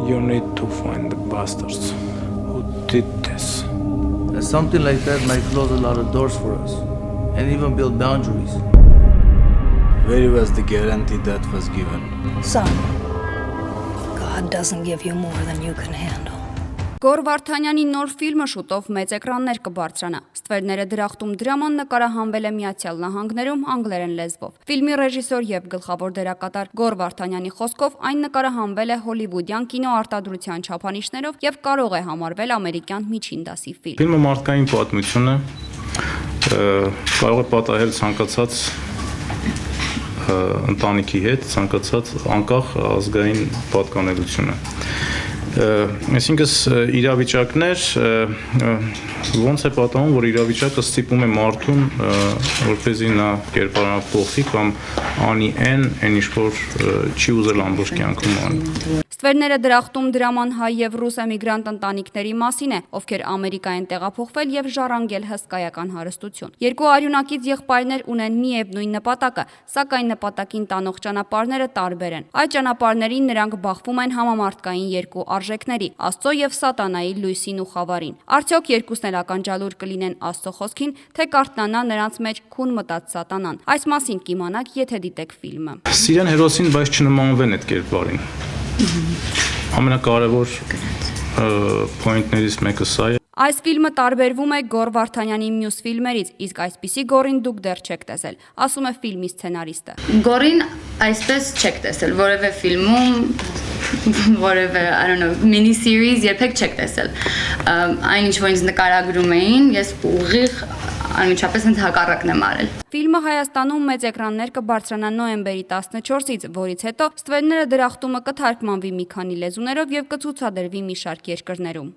You need to find the bastards who did this. Something like that might close a lot of doors for us, and even build boundaries. Where was the guarantee that was given? Son, God doesn't give you more than you can handle. Գոր Վարդանյանի նոր ֆիլմը շուտով մեծ էկրաններ կբարձրանա։ Ստվերները դրախտում դրաման նկարահանվել է Միացյալ Նահանգներում անգլերեն լեզվով։ Ֆիլմի ռեժիսոր եւ գլխավոր դերակատար Գոր Վարդանյանի խոսքով այն նկարահանվել է հոլիվուդյան կինոարտադրության չափանիշներով եւ կարող է համարվել ամերիկյան միջին դասի ֆիլմ։ Ֆիլմը մարդկային պատմություն է, կարող է պատահել ցանկացած ընտանիքի հետ, ցանկացած անկախ ազգային պատկանելությունը։ Այսինքն իրավիճակներ ոնց է պատահում, որ իրավիճակը ստիպում է մարդուն, որպեսզի նա կերպարանափոխվի կամ անի այն ինչ որ չի ուզել ամբողջ կյանքում անել։ Ստվերները դրախտում դրաման հայ եւ ռուս էմիգրանտ ընտանիքների մասին է, ովքեր Ամերիկա են տեղափոխվել եւ ժառանգել հսկայական հարստություն։ Երկու արյունակից եղբայրներ ունեն միևնույն նպատակը, սակայն նպատակին տանող ճանապարհները տարբեր են։ Այդ ճանապարհներին նրանք բախվում են համամարտկային երկու արժեքների՝ Աստծո եւ Սատանայի լույսին ու խավարին։ Արդյոք երկուսն էլ ականջալուր կլինեն Աստծո խոսքին, թե կարթնանա նրանց մեջ քուն մտած Սատանան։ Այս մասին կիմանաք, եթե դիտեք ֆիլմը։ Սիրեն հերոսին, բայց չնմանվեն այդ կերպարին։ Ամենակարևոր պոինտներից մեկը սա է։ Այս ֆիլմը տարբերվում է Գոր Վարդանյանի մյուս ֆիլմերից, իսկ այսպիսի Գորին դուք դեռ չեք տեսել, ասում է ֆիլմի սցենարիստը։ Գորին այսպես չեք տեսել, որևէ ֆիլմում, որևէ, I don't know, mini series երբեք չեք տեսել։ Այն ինչ որ ինձ նկարագրում էին, ես ուղիղ անմիջապես հենց հակառակն եմ արել։ Ֆիլմը Հայաստանում մեծ էկրաններ կբարձրանա նոյեմբերի 14-ից, որից հետո Ստվերները դրախտումը կթարգմանվի մի քանի լեզուներով եւ կցուցադրվի մի շարք երկրներում։